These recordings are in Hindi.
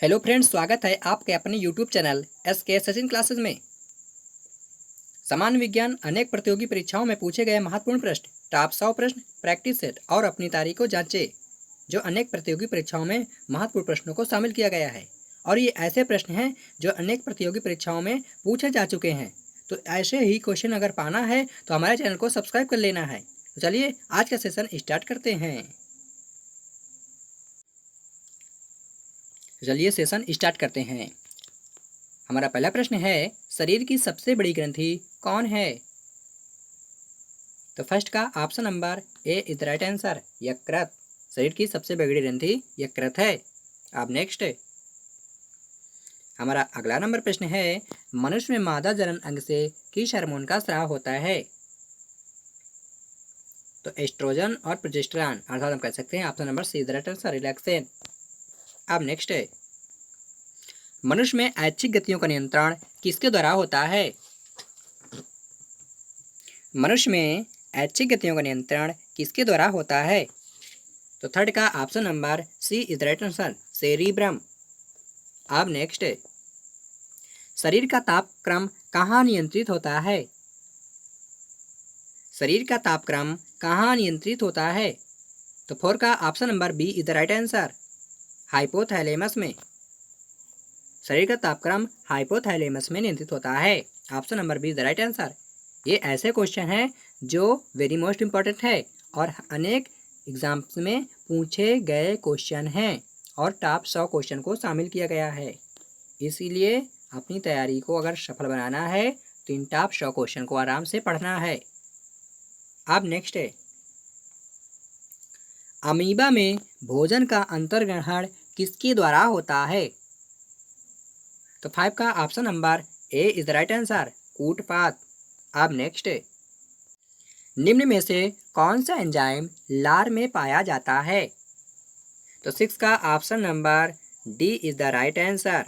हेलो फ्रेंड्स, स्वागत है आपके अपने YouTube channel SK Sachin classes में। सामान्य विज्ञान अनेक प्रतियोगी परीक्षाओं में पूछे गए महत्वपूर्ण प्रश्न, टॉप 100 प्रश्न, प्रैक्टिस सेट और अपनी तारीख को जांचे। जो अनेक प्रतियोगी परीक्षाओं में महत्वपूर्ण प्रश्नों को शामिल किया गया है और ये ऐसे प्रश्न हैं जो अनेक प्रतियोगी परीक्षाओं में पूछे जा चुके हैं। तो ऐसे ही क्वेश्चन अगर पाना है तो हमारे चैनल को सब्सक्राइब कर लेना है। तो चलिए आज का सेशन स्टार्ट करते हैं। चलिए सेशन स्टार्ट करते हैं। हमारा पहला प्रश्न है, शरीर की सबसे बड़ी ग्रंथि कौन है? तो फर्स्ट का option number A is the right answer, यकृत। शरीर की सबसे बड़ी ग्रंथि यकृत है। अब नेक्स्ट हमारा अगला नंबर प्रश्न है, मनुष्य में मादा जनन अंग से किस हार्मोन का स्राव होता है? तो एस्ट्रोजन और प्रोजेस्टेरॉन, अर्थात हम कह सकते हैं option number C is the right answer, relaxin. अब नेक्स्ट है, मनुष्य में ऐच्छिक गतियों का नियंत्रण किसके द्वारा होता है? मनुष्य में ऐच्छिक गतियों का नियंत्रण किसके द्वारा होता है? तो थर्ड का option number C is the right answer, cerebrum. अब नेक्स्ट है, शरीर का तापक्रम कहाँ नियंत्रित होता है? शरीर का तापक्रम कहाँ नियंत्रित होता है? तो फोर का option number B is the right answer, hypothalamus में। शरीर का तापक्रम हाइपोथैलेमस में नियंत्रित होता है। Option number B is the right answer. ये ऐसे क्वेश्चन हैं जो वेरी मोस्ट इंपॉर्टेंट है और अनेक एग्जाम्स में पूछे गए क्वेश्चन हैं और टॉप 100 क्वेश्चन को शामिल किया गया है। इसीलिए अपनी तैयारी को अगर सफल बनाना है तो इन टॉप 100 क्वेश्चन को आराम से पढ़ना है। अब नेक्स्ट है, अमीबा में भोजन का अंतर्ग्रहण किसके द्वारा होता है? तो 5 का option number A is the right answer, कूटपात। अब नेक्स्ट है, निम्न में से कौन सा एंजाइम लार में पाया जाता है? तो 6 का option number D is the right answer,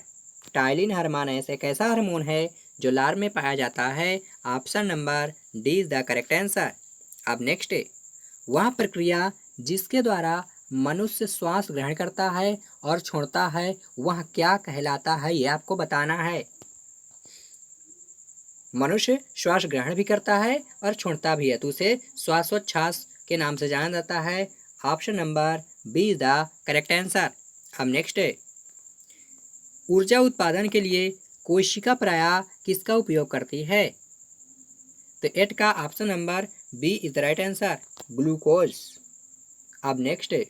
ptyalin hormone एक ऐसा हार्मोन है जो लार में पाया जाता है। Option number D is the correct answer. अब नेक्स्ट है, वह प्रक्रिया जिसके द्वारा मनुष्य श्वास ग्रहण करता है और छोड़ता है वह क्या कहलाता है, ये आपको बताना है। मनुष्य श्वास ग्रहण भी करता है और छोड़ता भी है तो उसे श्वासोच्छ्वास के नाम से जाना जाता है। Option number B is the correct answer. अब नेक्स्ट है, ऊर्जा उत्पादन के लिए कोशिका प्रायः किसका उपयोग करती है? तो 8 का option number B is the right answer, glucose. अब नेक्स्ट है,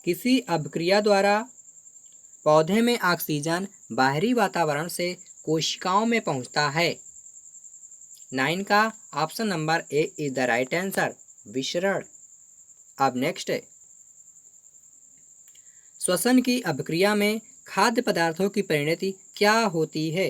किसी अभिक्रिया द्वारा पौधे में ऑक्सीजन बाहरी वातावरण से कोशिकाओं में पहुंचता है। 9 का option number A is the right answer, विसरण। अब नेक्स्ट है, श्वसन की अभिक्रिया में खाद्य पदार्थों की परिणति क्या होती है?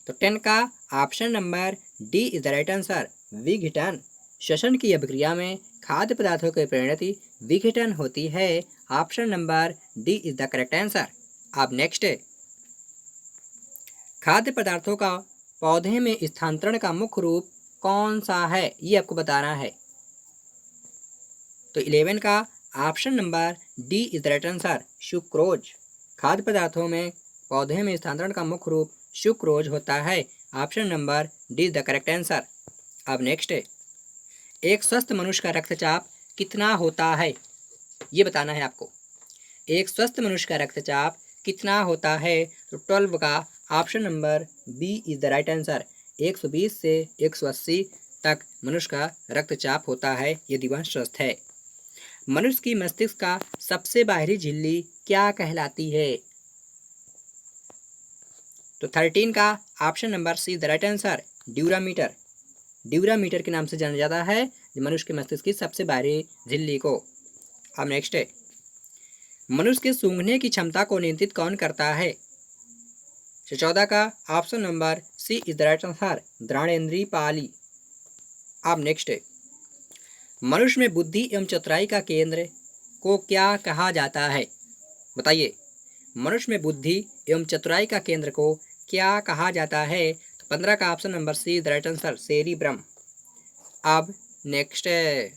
तो 10 का option number D is the right answer, विघटन। श्वसन की अभिक्रिया में खाद्य पदार्थों की परिणति विघटन होती है। Option number D is the correct answer. अब नेक्स्ट है, खाद्य पदार्थों का पौधे में स्थानांतरण का मुख्य रूप कौन सा है, ये आपको बताना है। तो 11 का option number D is the right answer, sucrose. खाद्य पदार्थों में पौधे में स्थानांतरण का मुख्य रूप सुक्रोज होता है। Option number D is the correct answer. अब नेक्स्ट है, एक स्वस्थ मनुष्य का रक्तचाप कितना होता है, ये बताना है आपको। एक स्वस्थ मनुष्य का रक्तचाप कितना होता है? तो 12 का option number B is the right answer, 120 से 180 तक मनुष्य का रक्तचाप होता है यदि वह स्वस्थ है। मनुष्य की मस्तिष्क का सबसे बाहरी झिल्ली क्या कहलाती है? तो 13 का option number C the right answer, dura mater. Dura mater के नाम से जाना जाता है मनुष्य के मस्तिष्क की सबसे बाहरी झिल्ली को। अब नेक्स्ट है, मनुष्य के सूंघने की क्षमता को नियंत्रित कौन करता है? 14 का option number C is the right answer, घ्राणेंद्रिय पाली। अब नेक्स्ट है, मनुष्य में बुद्धि एवं चतुराई का केंद्र को क्या कहा जाता है? बताइए, मनुष्य में बुद्धि एवं चतुराई का केंद्र को क्या कहा जाता है? तो 15 का option number C is the right answer, cerebrum. अब नेक्स्ट है,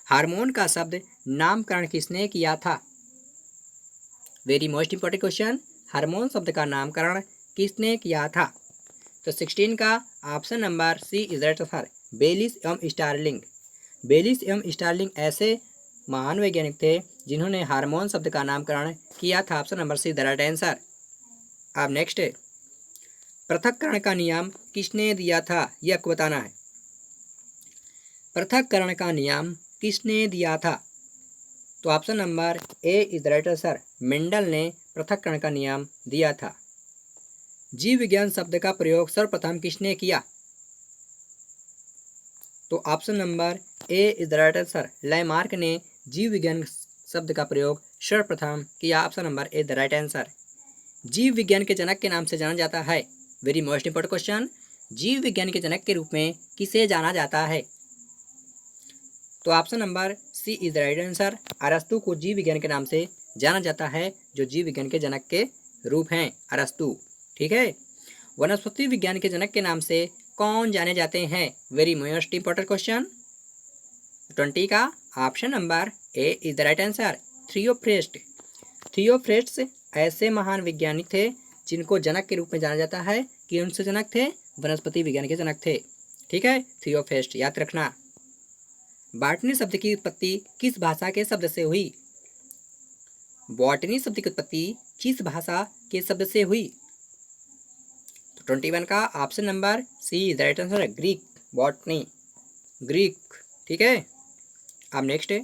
हार्मोन का शब्द नामकरण किसने किया था? Very most important question, hormone शब्द का नामकरण किसने किया था? तो 16 का option number C is right answer, Bayliss एवं स्टार्लिंग। बेलिस एवं स्टार्लिंग ऐसे महान वैज्ञानिक थे जिन्होंने हार्मोन शब्द का नामकरण किया था। Option number C the right answer. अब नेक्स्ट है, पृथक्करण का नियम किसने दिया था? ये आपको बताना है। पृथक्करण का नियम किसने दिया था? तो option number A is right answer, Mendel ने पृथक्करण का नियम दिया था। जीव विज्ञान शब्द का प्रयोग सर्वप्रथम किसने किया? तो option number A is right answer, Lamarck ने जीव विज्ञान शब्द का प्रयोग सर्वप्रथम किया। Option number A the right answer. जीव विज्ञान के जनक के नाम से जाना जाता है। वेरी मोस्ट इंपॉर्टेंट क्वेश्चन, जीव विज्ञान के जनक के रूप में किसे जाना जाता है? तो option number C is the right answer, अरस्तु को जीव विज्ञान के नाम से जाना जाता है, जो जीव विज्ञान के जनक के रूप हैं, अरस्तु। ठीक है। वनस्पति विज्ञान के जनक के नाम से कौन जाने जाते हैं? वेरी मोस्ट इंपॉर्टेंट क्वेश्चन, 20 का option number A is the right answer, Theophrast. Theophrast ऐसे महान वैज्ञानिक थे जिनको जनक के रूप में जाना जाता है कि उनसे जनक थे, वनस्पति विज्ञान के जनक थे। ठीक है, थियोफ्रेस्ट याद रखना। बॉटनी शब्द की उत्पत्ति किस भाषा के शब्द से हुई? बॉटनी शब्द की उत्पत्ति किस भाषा के शब्द से हुई? तो 21 का option number C is the right answer, Greek. Botany Greek. ठीक है। अब नेक्स्ट है,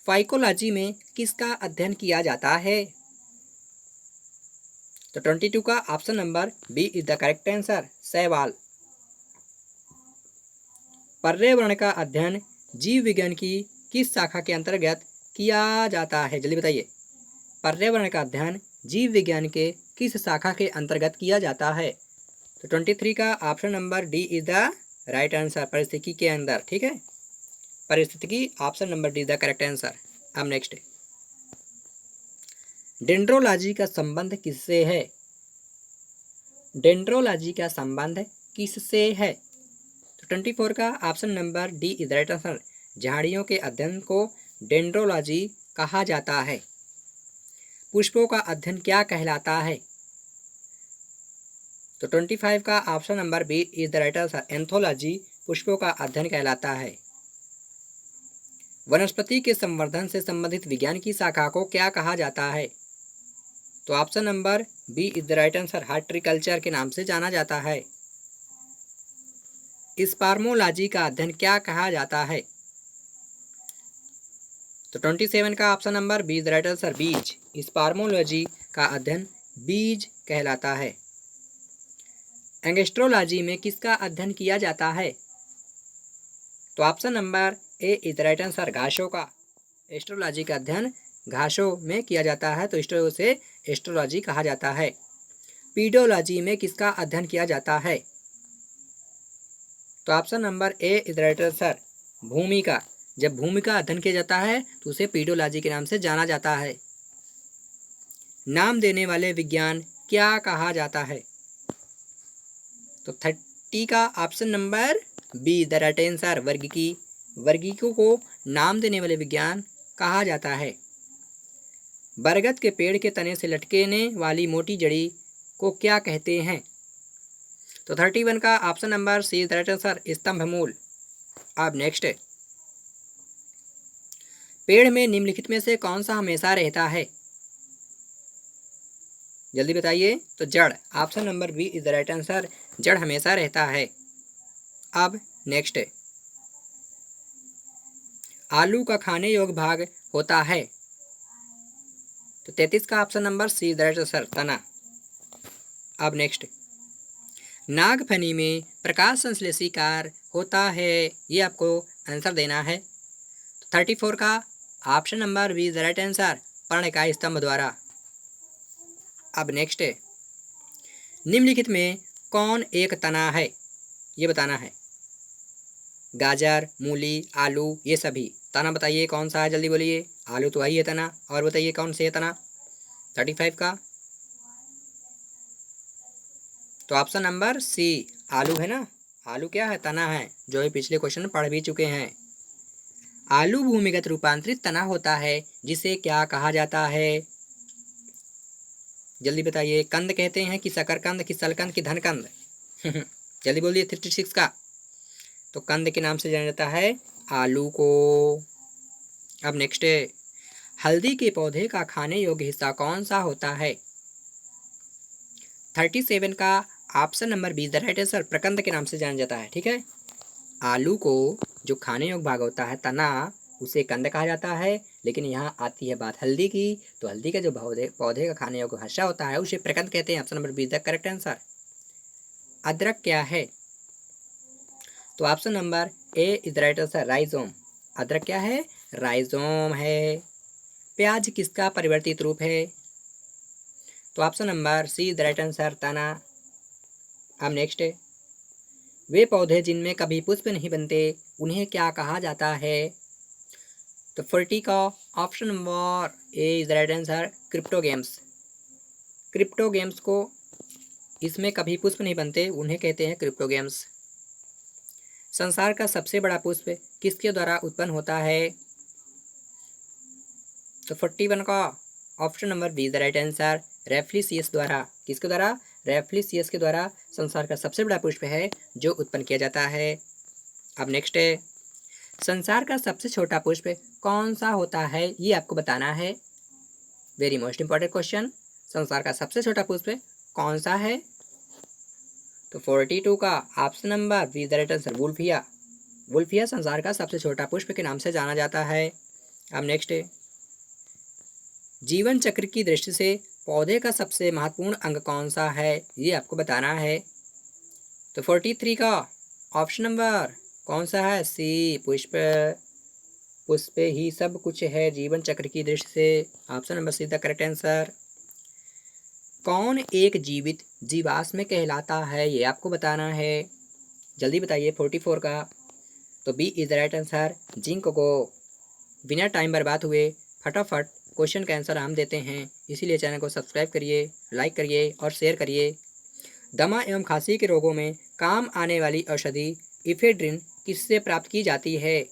फाइकोलॉजी में किसका अध्ययन किया जाता है? तो 22 का option number B is the correct answer, शैवाल। पर्यावरण का अध्ययन जीव विज्ञान की किस शाखा के अंतर्गत किया जाता है? जल्दी बताइए। पर्यावरण का अध्ययन जीव विज्ञान के किस शाखा के अंतर्गत किया जाता है? तो 23 का option number D is the right answer, परिस्थिति के अंदर। ठीक है, परिस्थिति option number D the correct answer. अब नेक्स्ट है, डेंड्रोलॉजी का संबंध किससे है? डेंड्रोलॉजी का संबंध किससे है? तो 24 का option number D is right answer, झाड़ियों के अध्ययन को डेंड्रोलॉजी कहा जाता है। पुष्पों का अध्ययन क्या कहलाता है? तो 25 का option number B is the right answer, anthology पुष्पों का अध्ययन कहलाता है। वनस्पति के संवर्धन से संबंधित विज्ञान की शाखा को क्या कहा जाता है? तो option number B is the right answer, horticulture के नाम से जाना जाता है। स्पार्मोलॉजी का अध्ययन क्या कहा जाता है? तो 27 का option number B is the right answer, बीज। स्पार्मोलॉजी का अध्ययन बीज कहलाता है। एंगस्ट्रोलॉजी में किसका अध्ययन किया जाता है? तो option number A is the right answer, घासों का। एस्ट्रोलॉजी का अध्ययन घासों में किया जाता है, तो इसलिए उसे एस्ट्रोलॉजी कहा जाता है। पीडोलॉजी में किसका अध्ययन किया जाता है? तो option number A is the right answer, भूमि का। जब भूमि का अध्ययन किया जाता है तो उसे पीडोलॉजी के नाम से जाना जाता है। नाम देने वाले विज्ञान क्या कहा जाता है? तो 30 का option number B the right answer, वर्गीकी। वर्गीकों को नाम देने वाले विज्ञान कहा जाता है। बरगद के पेड़ के तने से लटकने वाली मोटी जड़ी को क्या कहते हैं? तो 31 का option number C is the right answer, स्तंभ मूल। अब नेक्स्ट है, पेड़ में निम्नलिखित में से कौन सा हमेशा रहता है? जल्दी बताइए। तो जड़। Option number B is the right answer, जड़ हमेशा रहता है। अब नेक्स्ट है, आलू का खाने योग्य भाग होता है? तो 33 का option number C is the right answer, तना। अब नेक्स्ट, नागफनी में प्रकाश संश्लेषी कार्य होता है, ये आपको आंसर देना है। तो 34 का option number B is the right answer, पर्णकाय स्तंभ द्वारा। अब नेक्स्ट है, निम्नलिखित में कौन एक तना है? ये बताना है। गाजर, मूली, आलू, ये सभी तना बताइए कौन सा है, जल्दी बोलिए। आलू तो वही है तना, और बताइए कौन से है तना। 35 का तो ऑप्शन नंबर सी, आलू है ना। आलू क्या है? तना है, जो ही पिछले क्वेश्चन में पढ़ भी चुके हैं। आलू भूमिगत रूपांतरित तना होता है, जिसे क्या कहा जाता है? जल्दी बताइए, कंद कहते हैं कि शकरकंद कि सलकंद कि धनकंद? जल्दी बोलिए 36 का। तो कंद के नाम से जाना जाता है आलू को। अब नेक्स्ट है, हल्दी के पौधे का खाने योग्य हिस्सा कौन सा होता है? 37 का option number B the right answer प्रकंद के नाम से जाना जाता है। ठीक है, आलू को जो खाने योग्य भाग होता है तना, उसे कंद कहा जाता है। लेकिन यहाँ आती है बात हल्दी की, तो हल्दी का जो पौधे का खाने योग्य हिस्सा होता है उसे प्रकंद कहते हैं। Option number B the correct answer. अदरक क्या है? तो option number A is the right answer rhizome. अदरक क्या है? राइजोम है। प्याज किसका परिवर्तित रूप है? तो option number C the right answer तना। अब नेक्स्ट है, वे पौधे जिनमें कभी पुष्प नहीं बनते उन्हें क्या कहा जाता है? तो 40 का option number A is the right answer cryptogams. Cryptogams को, इसमें कभी पुष्प नहीं बनते, उन्हें कहते हैं क्रिप्टोगेम्स। संसार का सबसे बड़ा पुष्प किसके द्वारा उत्पन्न होता है? तो 41 का option number B the right answer रेफ्लिसियस द्वारा। किसके द्वारा? रेफ्लिसियस के द्वारा संसार का सबसे बड़ा पुष्प है जो उत्पन्न किया जाता है। अब नेक्स्ट है, संसार का सबसे छोटा पुष्प कौन सा होता है? ये आपको बताना है। Very most important question. संसार का सबसे छोटा पुष्प कौन सा है? तो 42 का option number B the right answer Wolffia. Wolffia संसार का सबसे छोटा पुष्प के नाम से जाना जाता है। अब नेक्स्ट है, जीवन चक्र की दृष्टि से पौधे का सबसे महत्वपूर्ण अंग कौन सा है? ये आपको बताना है। तो 43 का ऑप्शन नंबर कौन सा है? सी पुष्प। पुष्प ही सब कुछ है जीवन चक्र की दृष्टि से। Option number C the correct answer. कौन एक जीवित जीवाश्म कहलाता है? ये आपको बताना है। जल्दी बताइए 44 का। तो B is the right answer zinc को। बिना टाइम बर्बाद हुए फटाफट क्वेश्चन का आंसर हम देते हैं, इसीलिए चैनल को सब्सक्राइब करिए, लाइक करिए और शेयर करिए। दमा एवं खांसी के रोगों में काम आने वाली औषधि इफेड्रिन किससे प्राप्त की जाती है?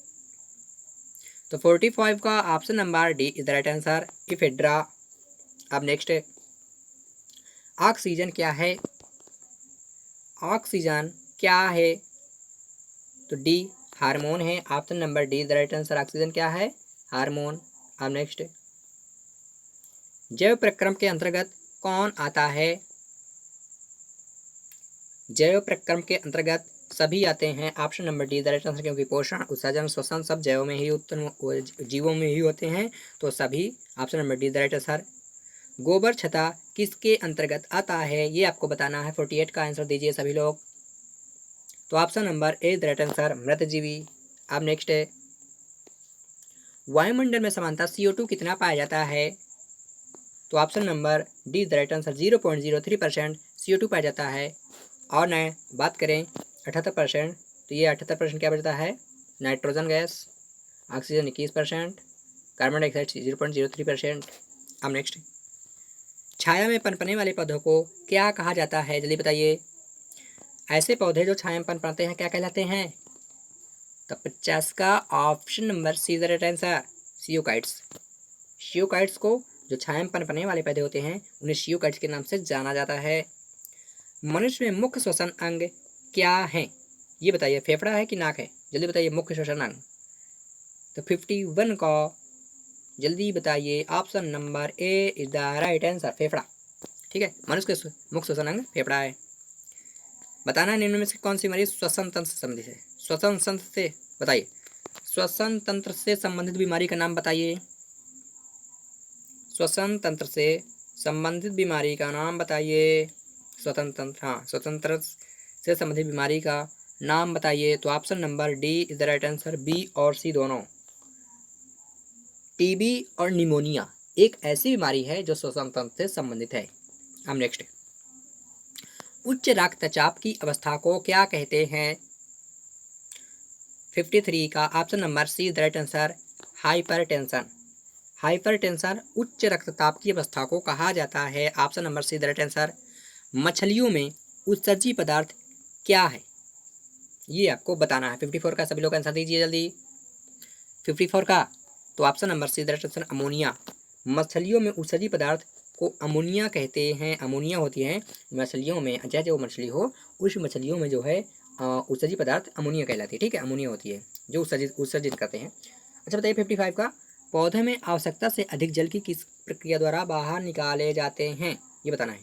तो 45 का option number D is the right answer ephedra. अब नेक्स्ट है, ऑक्सीजन क्या है? ऑक्सीजन क्या है? तो डी हार्मोन है। Option number D is the right answer. Oxygen क्या है? हार्मोन। अब नेक्स्ट, जैव प्रक्रम के अंतर्गत कौन आता है? जैव प्रक्रम के अंतर्गत सभी आते हैं। Option number D the right answer, क्योंकि पोषण उत्सर्जन श्वसन सब जैव में ही उत्पन्न जीवों में ही होते हैं, तो सभी option number D the right answer. गोबर छत्ता किसके अंतर्गत आता है? ये आपको बताना है। 48 का आंसर दीजिए सभी लोग। तो option number A the right answer मृतजीवी। अब नेक्स्ट है, वायुमंडल में सामान्यतः CO2 कितना पाया जाता है? तो option number D the right answer 0.03% CO2 पाया जाता है। और न बात करें 78%, तो ये 78% क्या बचता है? Nitrogen gas. Oxygen 21%, carbon dioxide 0.03%। अब नेक्स्ट, छाया में पनपने वाले पौधों को क्या कहा जाता है? जल्दी बताइए। ऐसे पौधे जो छाया में पनपते हैं क्या कहलाते हैं? तो 50 का option number C the right answer sciophytes. Sciophytes को, जो छाया में पनपने वाले पौधे होते हैं, उन्हें सियोकाइट्स के नाम से जाना जाता है। मनुष्य में मुख्य श्वसन अंग क्या है? ये बताइए, फेफड़ा है कि नाक है? जल्दी बताइए मुख्य श्वसन अंग। तो 51 का जल्दी बताइए option number A is the right answer फेफड़ा। ठीक है, मनुष्य के मुख्य श्वसन अंग फेफड़ा है। बताना निम्न में से कौन सी बीमारी श्वसन तंत्र से संबंधित है? श्वसन तंत्र से बताइए, श्वसन तंत्र से संबंधित बीमारी का नाम बताइए। श्वसन तंत्र से संबंधित बीमारी का नाम बताइए। स्वतंत्र, हाँ, स्वतंत्र से संबंधित बीमारी का नाम बताइए। तो option number D is the right answer. B और सी दोनों। टीबी और निमोनिया एक ऐसी बीमारी है जो श्वसन तंत्र से संबंधित है। अब नेक्स्ट, उच्च रक्तचाप की अवस्था को क्या कहते हैं? 53 का option number C the right answer hypertension. Hypertension उच्च रक्तचाप की अवस्था को कहा जाता है। Option number C the right answer. मछलियों में उत्सर्जी पदार्थ क्या है? ये आपको बताना है। 54 का सभी लोग आंसर दीजिए जल्दी। 54 का तो option number C the right answer ammonia. मछलियों में उत्सर्जी पदार्थ को अमोनिया कहते हैं। अमोनिया होती है मछलियों में, चाहे जो मछली हो उस मछलियों में जो है उत्सर्जित पदार्थ अमोनिया कहलाती है। ठीक है, अमोनिया होती है जो उत्सर्जित करते हैं। अच्छा बताइए 55 का, पौधे में आवश्यकता से अधिक जल की किस प्रक्रिया द्वारा बाहर निकाले जाते हैं, ये बताना है।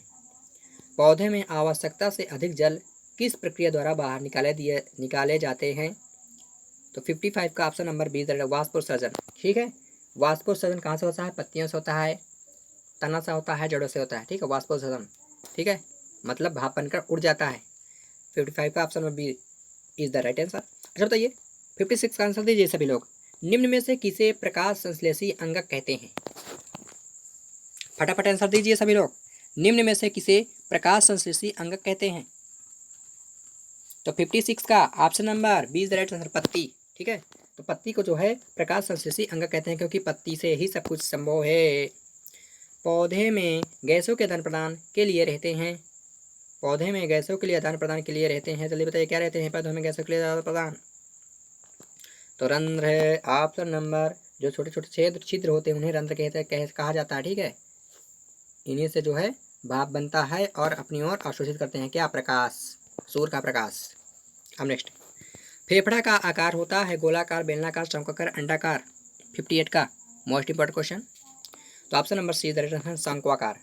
पौधे में आवश्यकता से अधिक जल किस प्रक्रिया द्वारा बाहर निकाले जाते हैं। तो 55 का ऑप्शन नंबर बी वाष्पोत्सर्जन। ठीक है, वाष्पोत्सर्जन कहाँ से होता है, पत्तियों से होता है, तना से होता है, जड़ों से होता है। ठीक है, वाष्पोत्सर्जन। ठीक है, मतलब भाप बनकर उड़ जाता है। 55 का option number B is the right answer. अच्छा बताइए 56 का आंसर दीजिए सभी लोग। निम्न में से किसे प्रकाश संश्लेषी अंगक कहते हैं, फटाफट आंसर दीजिए सभी लोग। निम्न में से किसे प्रकाश संश्लेषी अंगक कहते हैं। तो 56 का option number B is the right answer, पत्ती। ठीक है, तो पत्ती को जो है प्रकाश संश्लेषी अंगक कहते हैं, क्योंकि पत्ती से ही सब कुछ संभव है। पौधे में गैसों के आदान प्रदान के लिए रहते हैं। पौधे में गैसों के लिए आदान प्रदान के लिए रहते हैं, जल्दी बताइए क्या रहते हैं पौधों में गैसों के लिए आदान प्रदान। तो रंध्र है ऑप्शन नंबर, जो छोटे छोटे छिद्र होते हैं उन्हें रंध्र कहा जाता है। ठीक है, इन्हीं से जो है भाप बनता है और अपनी ओर अवशोषित करते हैं क्या, प्रकाश, सूर्य का प्रकाश। अब नेक्स्ट, फेफड़ा का आकार होता है गोलाकार, बेलनाकार, शंक्वाकार, अंडाकार। 58 का मोस्ट इंपॉर्टेंट क्वेश्चन। तो ऑप्शन नंबर सी है शंक्वाकार।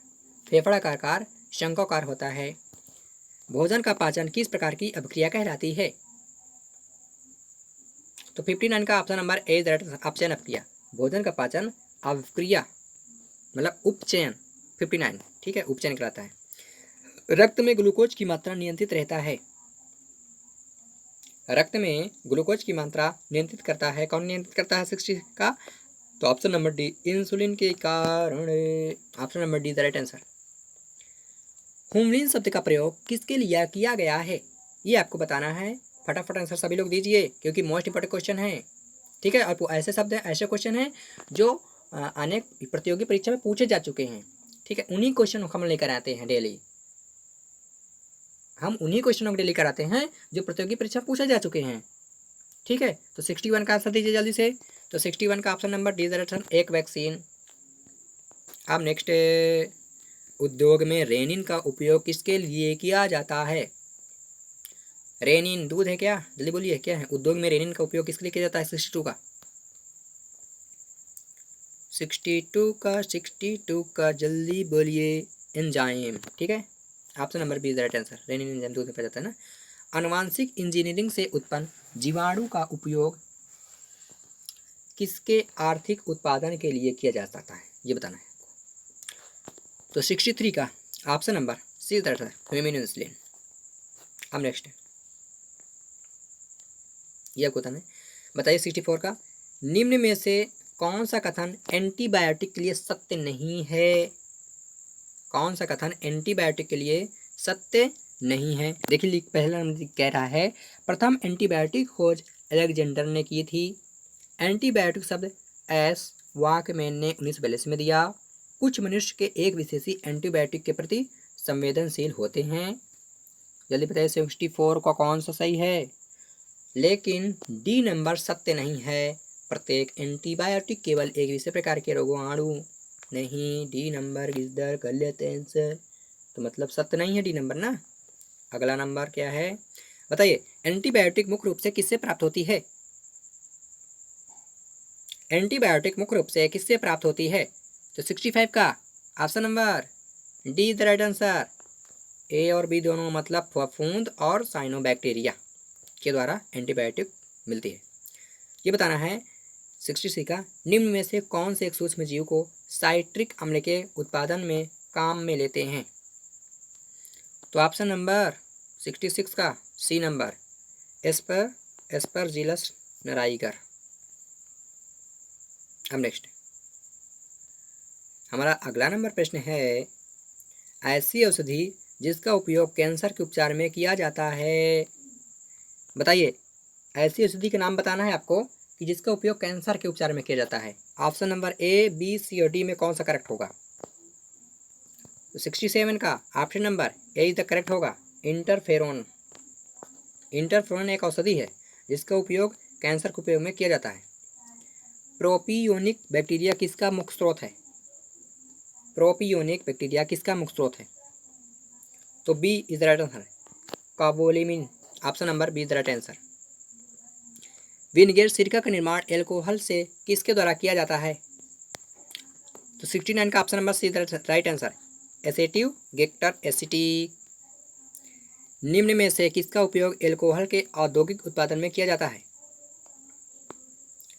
फेफड़ा का आकार शंक्वाकार होता है। भोजन का पाचन किस प्रकार की अभिक्रिया कहलाती है। तो 59 का ऑप्शन नंबर ए अपचयन अभिक्रिया। भोजन का पाचन अभिक्रिया मतलब उपचयन। 59 ठीक है, उपचयन कहलाता है। रक्त में ग्लूकोज की मात्रा नियंत्रित रहता है। रक्त में ग्लूकोज की मात्रा नियंत्रित करता है, कौन नियंत्रित करता है 60 का। तो ऑप्शन नंबर डी, इंसुलिन के कारण। Option number D the right answer. Humulin शब्द का प्रयोग किसके लिए किया गया है, ये आपको बताना है। फटाफट आंसर सभी लोग दीजिए, क्योंकि मोस्ट इंपॉर्टेंट क्वेश्चन है। ठीक है, और ऐसे शब्द हैं, ऐसे क्वेश्चन हैं जो अनेक प्रतियोगी परीक्षा में पूछे जा चुके हैं। ठीक है, उन्हीं क्वेश्चन हम लेकर आते हैं डेली। हम उन्हीं क्वेश्चनों को डेली कराते हैं जो प्रतियोगी परीक्षा पूछे जा चुके हैं। ठीक है, तो 61 का आंसर दीजिए जल्दी से। तो 61 का ऑप्शन नंबर डी दर्शन एक वैक्सीन। अब नेक्स्ट, उद्योग में रेनिन का उपयोग किसके लिए किया जाता है। रेनिन दूध है क्या, जल्दी बोलिए क्या है। उद्योग में रेनिन का उपयोग किसके लिए किया जाता है। 62 का 62 का जल्दी बोलिए। एंजाइम। ठीक है, option number B right answer. Rennin enzyme दूध में पाया जाता है ना। आनुवांशिक इंजीनियरिंग से उत्पन्न जीवाणु का उपयोग किसके आर्थिक उत्पादन के लिए किया जा सकता है, ये बताना है। तो 63 का option number C right answer, human insulin. अब नेक्स्ट ये आपको बताना है। बताइए 64 का, निम्न में से कौन सा कथन एंटीबायोटिक के लिए सत्य नहीं है। कौन सा कथन एंटीबायोटिक के लिए सत्य नहीं है। देखिए पहला नंबर कह रहा है, प्रथम एंटीबायोटिक खोज अलेक्जेंडर ने की थी। एंटीबायोटिक शब्द एस वाकमैन ने 1942 में दिया। कुछ मनुष्य के एक विशेषी एंटीबायोटिक के प्रति संवेदनशील होते हैं। जल्दी बताइए 64 का कौन सा सही है। लेकिन डी नंबर सत्य नहीं है। प्रत्येक एंटीबायोटिक केवल एक विशेष प्रकार के रोगाणु नहीं। डी नंबर इज द गलत आंसर, तो मतलब सत्य नहीं है डी नंबर ना। अगला नंबर क्या है बताइए। एंटीबायोटिक मुख्य रूप से किससे प्राप्त होती है। एंटीबायोटिक मुख्य रूप से किससे प्राप्त होती है। तो 65 का option number D the right answer. A और बी दोनों मतलब फफूंद और साइनोबैक्टीरिया के द्वारा एंटीबायोटिक मिलती है, ये बताना है। 66 का, निम्न में से कौन से एक सूक्ष्म जीव को साइट्रिक अम्ल के उत्पादन में काम में लेते हैं। तो ऑप्शन नंबर 66 का सी नंबर एस्परजिलस नाइगर। अब नेक्स्ट हमारा अगला नंबर प्रश्न है, ऐसी औषधि जिसका उपयोग कैंसर के उपचार में किया जाता है। बताइए ऐसी औषधि का नाम बताना है आपको कि जिसका उपयोग कैंसर के उपचार में किया जाता है। Option number A B C और डी में कौन सा करेक्ट होगा। तो 67 का option number A is the correct होगा, इंटरफेरोन। इंटरफेरोन एक औषधि है जिसका उपयोग कैंसर के उपयोग में किया जाता है। प्रोपियोनिक बैक्टीरिया किसका मुख्य स्रोत है। प्रोपियोनिक बैक्टीरिया किसका मुख्य स्रोत है? तो B is the right answer, कार्बोलिमिन। Option number B is the right answer. Vinegar सिरका का निर्माण एल्कोहल से किसके द्वारा किया जाता है? तो 69 का option number C right answer, एसेटिव गेक्टर एसिटिक। निम्न में से किसका उपयोग एल्कोहल के औद्योगिक उत्पादन में किया जाता है?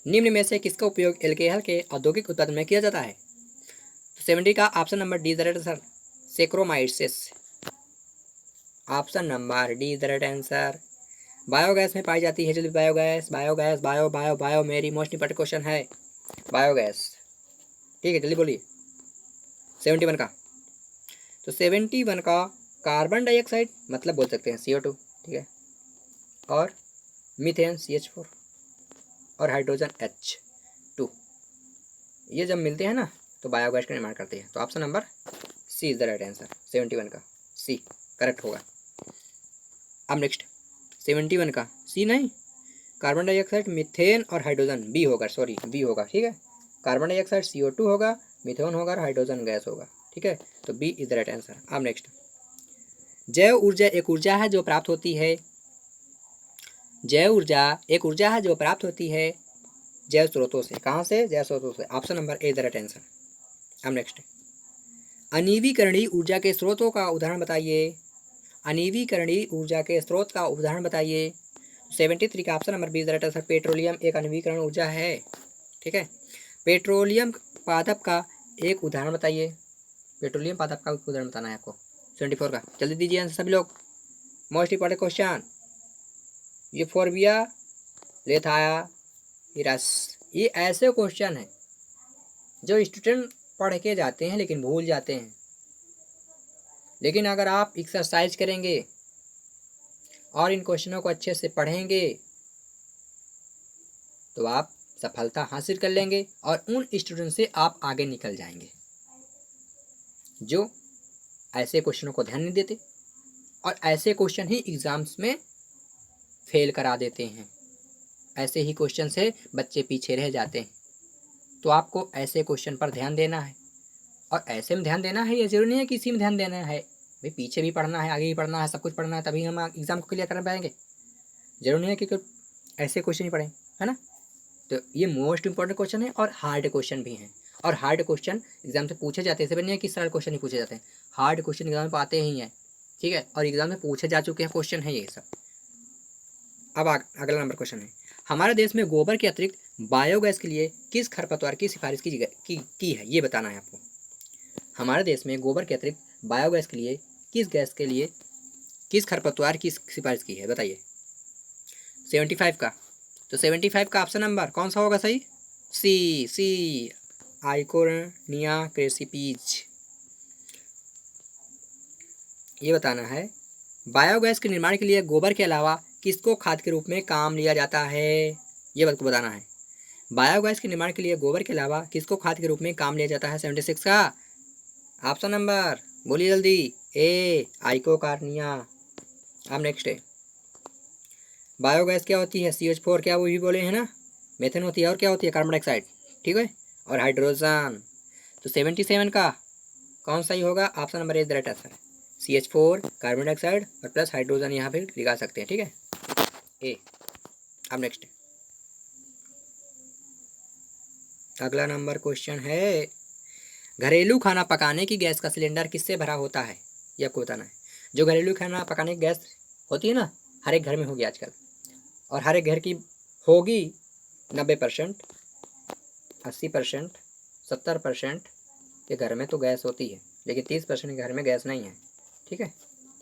निम्न में से किसका उपयोग एल्कोहल के औद्योगिक उत्पादन में किया जाता है? तो 70 का option number D is the right answer, Saccharomyces. Option number D is the right answer. Biogas में पाई जाती है जल्दी, biogas biogas bio bio bio मेरी मोस्ट इंपॉर्टेंट क्वेश्चन है बायोगैस। ठीक है, जल्दी बोलिए। 71 का, तो 71 का कार्बन डाइऑक्साइड मतलब बोल सकते हैं CO2, ठीक है, और मीथेन CH4 और हाइड्रोजन H2, ये जब मिलते हैं ना तो बायोगैस का निर्माण करते हैं। तो option number C is the right answer, 71 का सी करेक्ट होगा। अब नेक्स्ट 71 का सी नहीं, कार्बन डाइऑक्साइड मीथेन और हाइड्रोजन बी होगा, सॉरी बी होगा, ठीक है। कार्बन डाइऑक्साइड CO2 होगा, मीथेन होगा और हाइड्रोजन गैस होगा, ठीक है। तो B is the right answer. अब नेक्स्ट, जैव ऊर्जा एक ऊर्जा है जो प्राप्त होती है, जैव ऊर्जा एक ऊर्जा है जो प्राप्त होती है जैव स्रोतों से। कहाँ से? जैव स्रोतों से। Option number A the right answer. अब नेक्स्ट, अनवीकरणीय ऊर्जा के स्रोतों का उदाहरण बताइए। अनवीकरणीय ऊर्जा के स्रोत का उदाहरण बताइए। 73 का option number B the right answer, petroleum एक अनवीकरण ऊर्जा है, ठीक है। पेट्रोलियम पादप का एक उदाहरण बताइए। पेट्रोलियम पादप का उदाहरण बताना है आपको। 74 का जल्दी दीजिए आंसर सभी लोग। Most important question, euphorbia Lathyrus, ये ऐसे क्वेश्चन हैं जो स्टूडेंट पढ़ के जाते हैं लेकिन भूल जाते हैं। लेकिन अगर आप एक्सरसाइज करेंगे और इन क्वेश्चनों को अच्छे से पढ़ेंगे तो आप सफलता हासिल कर लेंगे और उन स्टूडेंट से आप आगे निकल जाएंगे जो ऐसे क्वेश्चनों को ध्यान नहीं देते और ऐसे क्वेश्चन ही एग्जाम्स में फेल करा देते हैं। ऐसे ही क्वेश्चन से बच्चे पीछे रह जाते हैं। तो आपको ऐसे क्वेश्चन पर ध्यान देना है, और ऐसे में ध्यान देना है, ये जरूरी नहीं है कि इसी में ध्यान देना है भाई, पीछे भी पढ़ना है, आगे भी पढ़ना है, सब कुछ पढ़ना है, तभी हम एग्जाम को क्लियर कर पाएंगे। जरूरी नहीं है कि ऐसे क्वेश्चन ही पढ़ें, है ना। तो ये मोस्ट इंपॉर्टेंट क्वेश्चन है और हार्ड क्वेश्चन भी हैं, और हार्ड क्वेश्चन एग्जाम से पूछे जाते हैं। ऐसे नहीं है कि सरल क्वेश्चन ही पूछे जाते हैं, हार्ड क्वेश्चन एग्जाम में आते ही हैं, ठीक है, और एग्जाम में पूछे जा चुके हैं क्वेश्चन है ये सब। अब अगला नंबर क्वेश्चन है, हमारे देश में गोबर के अतिरिक्त बायोगैस के लिए किस खरपतवार की सिफारिश की है, ये बताना है आपको। हमारे देश में गोबर के अतिरिक्त बायोगैस के लिए किस खरपतवार की सिफारिश की है, बताइए। 75 का, तो 75 का ऑप्शन नंबर कौन सा होगा सही? सी आइकोनिया क्रेसिपीज। ये बताना है, बायोगैस के निर्माण के लिए गोबर के अलावा किसको खाद के रूप में काम लिया जाता है, ये बात को बताना है। बायोगैस के निर्माण के लिए गोबर के अलावा किसको खाद के रूप में काम लिया जाता है? 76 का ऑप्शन नंबर बोलिए जल्दी, ए आइकोकार्निया। अब नेक्स्ट है, बायोगैस क्या होती है? CH4 क्या वो भी बोले हैं ना, मेथेन होती है, और क्या होती है? कार्बन डाइऑक्साइड, ठीक है, और हाइड्रोजन। तो 77 का कौन सा ही होगा? Option number A the right answer, CH4 carbon dioxide और प्लस हाइड्रोजन यहाँ पे लगा सकते हैं, ठीक है, ए। अब नेक्स्ट अगला नंबर क्वेश्चन है, घरेलू खाना पकाने की गैस का सिलेंडर किससे भरा होता है, ये आपको बताना है। जो घरेलू खाना पकाने की गैस होती है ना, हर एक घर में होगी आजकल, और हर एक घर की होगी 90%, 80%, 70% के घर में तो गैस होती है, लेकिन 30% के घर में गैस नहीं है, ठीक है,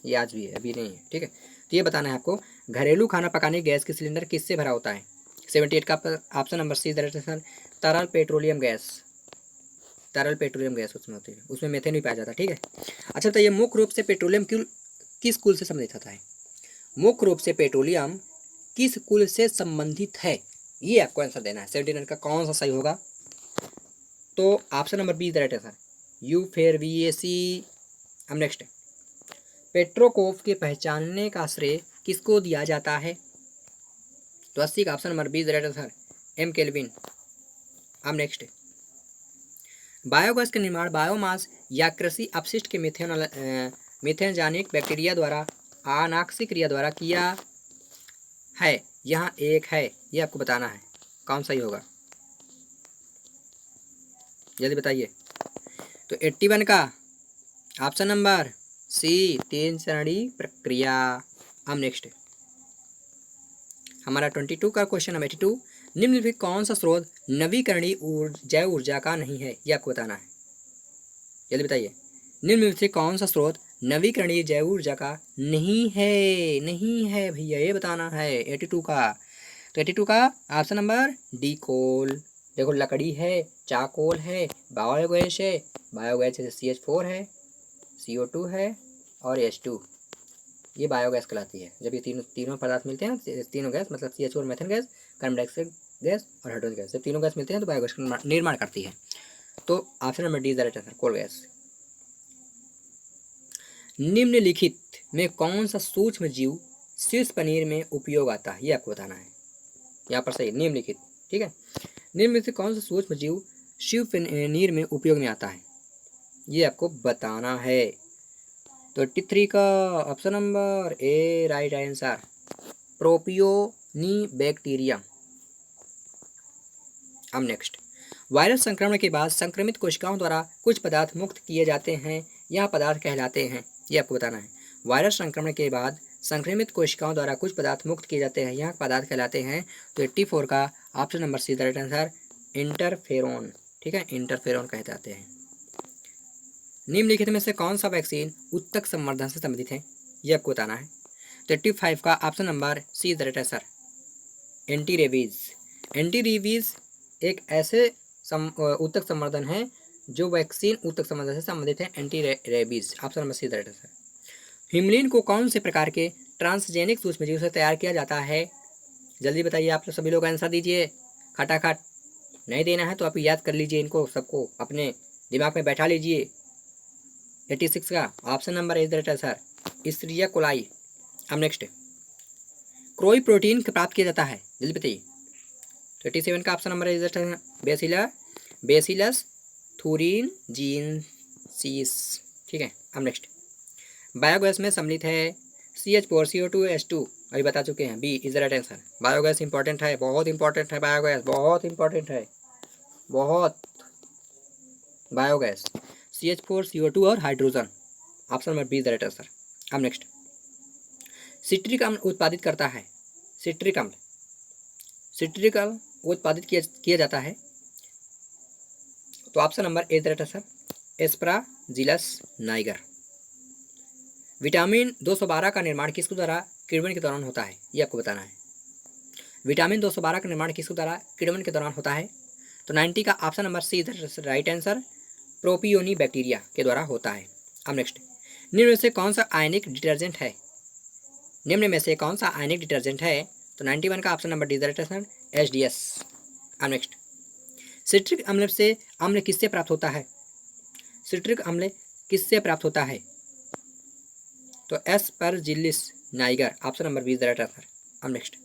ये आज भी है, अभी नहीं है, ठीक है। तो ये बताना है आपको, घरेलू खाना पकाने की गैस की सिलेंडर किससे भरा होता है? 78 का ऑप्शन नंबर सी दरअसल तरल पेट्रोलियम गैस, तरल पेट्रोलियम गैस उसमें होती है, उसमें मेथेन भी पाया जाता है, ठीक है। अच्छा, तो ये मुख्य रूप से पेट्रोलियम किस कुल से संबंधित होता है? मुख्य रूप से पेट्रोलियम किस कुल से संबंधित है, ये आपको आंसर देना है। 79 का कौन सा सही होगा? तो option number B the right answer, यूफेरविएसी। अब नेक्स्ट, पेट्रोकोव के पहचानने का श्रेय किसको दिया जाता है? तो 80 का option number B the right answer, M Kelvin. अब नेक्स्ट, बायोगैस का निर्माण बायोमास या कृषि अपशिष्ट के मीथेनजनिक बैक्टीरिया द्वारा अनाक्षिक क्रिया द्वारा किया है। यहाँ एक है, ये आपको बताना है कौन सही होगा, जल्दी बताइए। तो 81 का ऑप्शन नंबर सी, 3 चरणीय प्रक्रिया। अब नेक्स्ट हमारा 22 का क्वेश्चन नंबर 82, निम्नलिखित कौन सा स्रोत नवीकरणीय जैव ऊर्जा का नहीं है, ये आपको बताना है, जल्दी बताइए। निम्नलिखित कौन सा स्रोत नवीकरणीय जैव ऊर्जा का नहीं है, नहीं है भैया, ये बताना है 82 का। तो 82 का ऑप्शन नंबर डी, कोल। देखो लकड़ी है, चाकोल है, बायोगैस है, बायोगैस जैसे CH4 है, CO2 है और H2, ये बायोगैस कहलाती है। जब ये तीनों पदार्थ मिलते हैं, तीनों गैस मतलब CH4 methane gas, carbon dioxide gas और हाइड्रोजन गैस, जब तीनों गैस मिलते हैं तो बायोगैस का निर्माण करती है। तो option number D is the right answer, coal gas. निम्नलिखित में कौन सा सूक्ष्म जीव शीर्ष पनीर में उपयोग आता है, ये आपको बताना है। यहाँ पर सही निम्नलिखित, ठीक है। निम्नलिखित कौन सा सूक्ष्म जीव शिव पनीर में उपयोग में आता है, ये आपको बताना है। तो 83 का ऑप्शन नंबर ए राइट आंसर, प्रोपियोनिबैक्टीरियम। अब नेक्स्ट, वायरस संक्रमण के बाद संक्रमित कोशिकाओं द्वारा कुछ पदार्थ मुक्त किए जाते हैं, यह पदार्थ कहलाते हैं, ये आपको बताना है। वायरस संक्रमण के बाद संक्रमित कोशिकाओं द्वारा कुछ पदार्थ मुक्त किए जाते हैं, यह पदार्थ कहलाते हैं। तो 84 का option number C right answer, interferon, ठीक है, इंटरफेरोन कहे जाते हैं। निम्नलिखित में से कौन सा वैक्सीन उत्तक संवर्धन से संबंधित है, ये आपको बताना है। तो 85 का option number C is the right answer, anti rabies. Anti rabies एक ऐसे उत्तक संवर्धन है जो वैक्सीन उत्तक संवर्धन से संबंधित है, anti rabies, option number C is the right answer. Humulin को कौन से प्रकार के ट्रांसजेनिक सूक्ष्मजीव से तैयार किया जाता है, जल्दी बताइए। आप सभी लोग आंसर दीजिए, खटाखट। नहीं देना है तो आप याद कर लीजिए, इनको सबको अपने दिमाग में बैठा लीजिए। 86 का option number is the right answer, Escherichia coli. अब नेक्स्ट, क्रोई प्रोटीन प्राप्त किया जाता है, जल्दी बताइए। 37 का option number is the right answer, Bacillus thuringiensis, ठीक है। अब नेक्स्ट, बायोगैस में सम्मिलित है CH4 CO2 H2, अभी बता चुके हैं, B is the right answer. Biogas important है, बहुत इंपॉर्टेंट है, बायोगैस बहुत इंपॉर्टेंट है, बहुत। बायोगैस CH4 CO2 और hydrogen, option number B is the right answer. अब नेक्स्ट, सिट्रिक अम्ल उत्पादित करता है, सिट्रिक अम्ल, सिट्रिक अम्ल उत्पादित किया जाता है। तो option number A is the right answer, Aspergillus niger. Vitamin 212 का निर्माण किसके द्वारा किण्वन के दौरान होता है, ये आपको बताना है। विटामिन 212 का निर्माण किसके द्वारा किण्वन के दौरान होता है। तो 90 का option number C is right answer, propionibacteria के द्वारा होता है। अब नेक्स्ट, निम्न में से कौन सा आयनिक डिटर्जेंट है, निम्न में से कौन सा आयनिक डिटर्जेंट है। तो 91 का option number D is the right answer, HDS। अब नेक्स्ट, सिट्रिक अम्ल से अम्ल किससे प्राप्त होता है, सिट्रिक अम्ल किससे प्राप्त होता है। तो Aspergillus niger, option number B is the right answer. अब नेक्स्ट,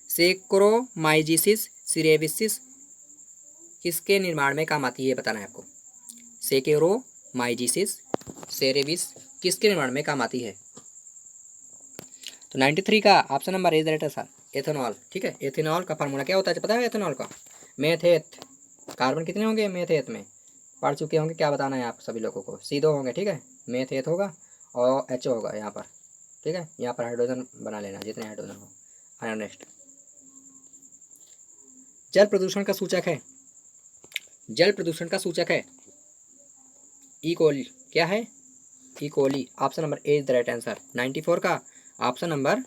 सेक्रोमाइजिसिस सिरेविसिस किसके निर्माण में काम आती है, बताना है आपको। सेकेरोमाइजिसिस सेरेविस किसके निर्माण में काम आती है। तो 93 का option number is the right answer, ethanol, ठीक है। एथेनॉल का फार्मूला क्या होता है, पता है एथेनॉल का, मेथेट। कार्बन कितने होंगे मेथेट में, पढ़ चुके होंगे, क्या बताना है आप सभी लोगों को, C2 होंगे, ठीक है। मेथेट होगा और HO होगा यहाँ पर, ठीक है। यहाँ पर हाइड्रोजन बना लेना, जितने हाइड्रोजन हो। नेक्स्ट, जल प्रदूषण का सूचक है, जल प्रदूषण का सूचक है ई कोली, क्या है, E coli, option number A is the right answer. 94 का option number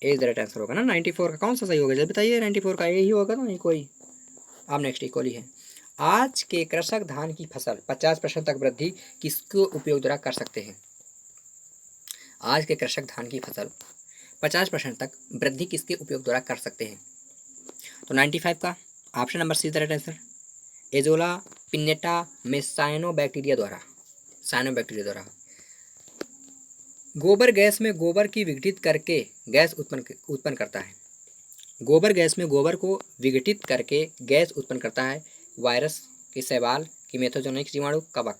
A is the right answer होगा ना, 94 का कौन सा सही होगा, जल्दी बताइए। 94 का ए ही होगा ना, ई कोली। अब नेक्स्ट, ई कोली है। आज के कृषक धान की फसल 50% तक वृद्धि किसके उपयोग द्वारा कर सकते हैं, आज के कृषक धान की फसल 50% तक वृद्धि किसके उपयोग द्वारा कर सकते हैं। तो 95 का option number C is the right answer, Azolla pinnata में साइनोबैक्टीरिया द्वारा, साइनोबैक्टीरिया द्वारा। गोबर गैस में गोबर की विघटित करके गैस उत्पन्न करता है, गोबर गैस में गोबर को विघटित करके गैस उत्पन्न करता है वायरस की शैवाल कि मेथोजोनिक जीवाणु कवक,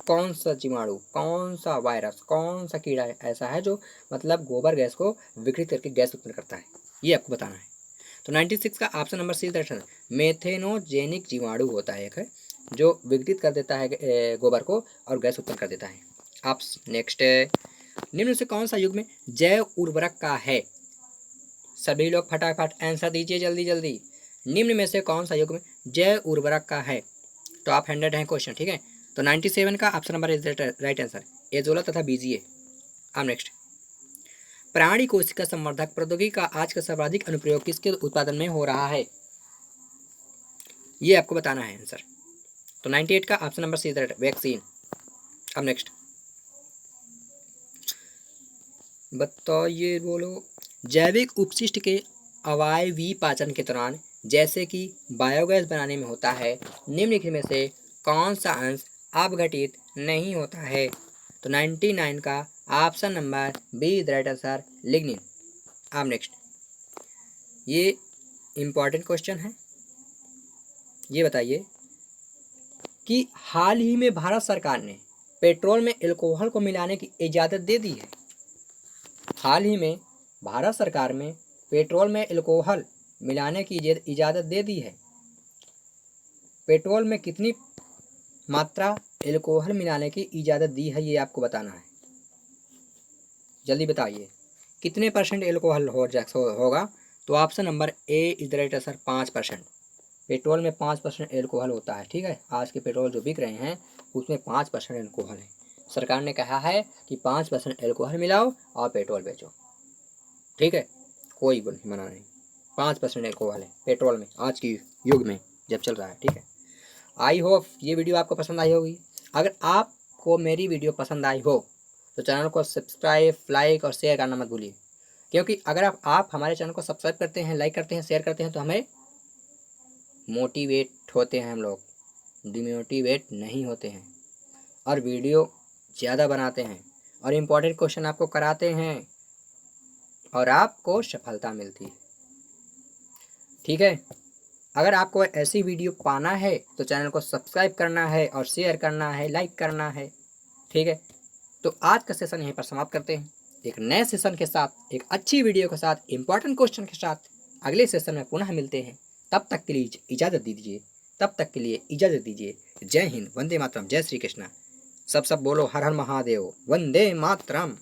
कौन सा जीवाणु, कौन सा वायरस, कौन सा कीड़ा ऐसा है जो मतलब गोबर गैस को विकृत करके गैस उत्पन्न करता है, ये आपको बताना है। तो 96 का ऑप्शन नंबर सी दर्शन, मेथेनोजेनिक जीवाणु होता है एक है जो विघटित कर देता है गोबर को और गैस उत्पन्न कर देता है। आप नेक्स्ट, निम्न से कौन सा युग में जैव उर्वरक का है? सभी लोग फटाफट आंसर दीजिए जल्दी जल्दी। निम्न में से कौन सा युग में जैव उर्वरक का है? टॉप 100 है क्वेश्चन, ठीक है। तो 97 का option number is right answer, azolla तथा बीजीए। अब नेक्स्ट, प्राणी कोशिका संवर्धक प्रौद्योगिकी का आज का सर्वाधिक अनुप्रयोग किसके उत्पादन में हो रहा है? ये आपको बताना है आंसर। तो 98 का option number C is right, vaccine. अब नेक्स्ट बताइए, बोलो। जैविक उपशिष्ट के अवायवीय पाचन के दौरान जैसे कि बायोगैस बनाने में होता है, निम्नलिखित में से कौन सा अंश अपघटित नहीं होता है? तो 99 का option number B is right answer, lignin. अब नेक्स्ट, ये इम्पॉर्टेंट क्वेश्चन है, ये बताइए कि हाल ही में भारत सरकार ने पेट्रोल में अल्कोहल को मिलाने की इजाज़त दे दी है। हाल ही में भारत सरकार में पेट्रोल में अल्कोहल मिलाने की इजाज़त दे दी है। पेट्रोल में कितनी मात्रा अल्कोहल मिलाने की इजाज़त दी है, ये आपको बताना है। जल्दी बताइए कितने परसेंट अल्कोहल होगा? तो option number A is right answer, 5%। Petrol में 5% अल्कोहल होता है, ठीक है। आज के पेट्रोल जो बिक रहे हैं उसमें 5% अल्कोहल है। सरकार ने कहा है कि 5% अल्कोहल मिलाओ और पेट्रोल बेचो, ठीक है। कोई मना नहीं, 5% अल्कोहल है पेट्रोल में आज की युग में जब चल रहा है, ठीक है। आई होप ये वीडियो आपको पसंद आई होगी। अगर आपको मेरी वीडियो पसंद आई हो तो चैनल को सब्सक्राइब, लाइक और शेयर करना मत भूलिए, क्योंकि अगर आप हमारे चैनल को सब्सक्राइब करते हैं, लाइक करते हैं, शेयर करते हैं तो हमें मोटिवेट होते हैं हम लोग, डिमोटिवेट नहीं होते हैं, और वीडियो ज़्यादा बनाते हैं और इम्पोर्टेंट क्वेश्चन आपको कराते हैं और आपको सफलता मिलती है, ठीक है। अगर आपको ऐसी वीडियो पाना है तो चैनल को सब्सक्राइब करना है और शेयर करना है, लाइक करना है, ठीक है। तो आज का सेशन यहीं पर समाप्त करते हैं। एक नए सेशन के साथ, एक अच्छी वीडियो के साथ, इंपॉर्टेंट क्वेश्चन के साथ अगले सेशन में पुनः मिलते हैं। तब तक के लिए इजाज़त दीजिए, तब तक के लिए इजाज़त दीजिए। जय हिंद, वंदे मातरम, जय श्री कृष्णा। सब बोलो हर हर महादेव, वंदे मातरम।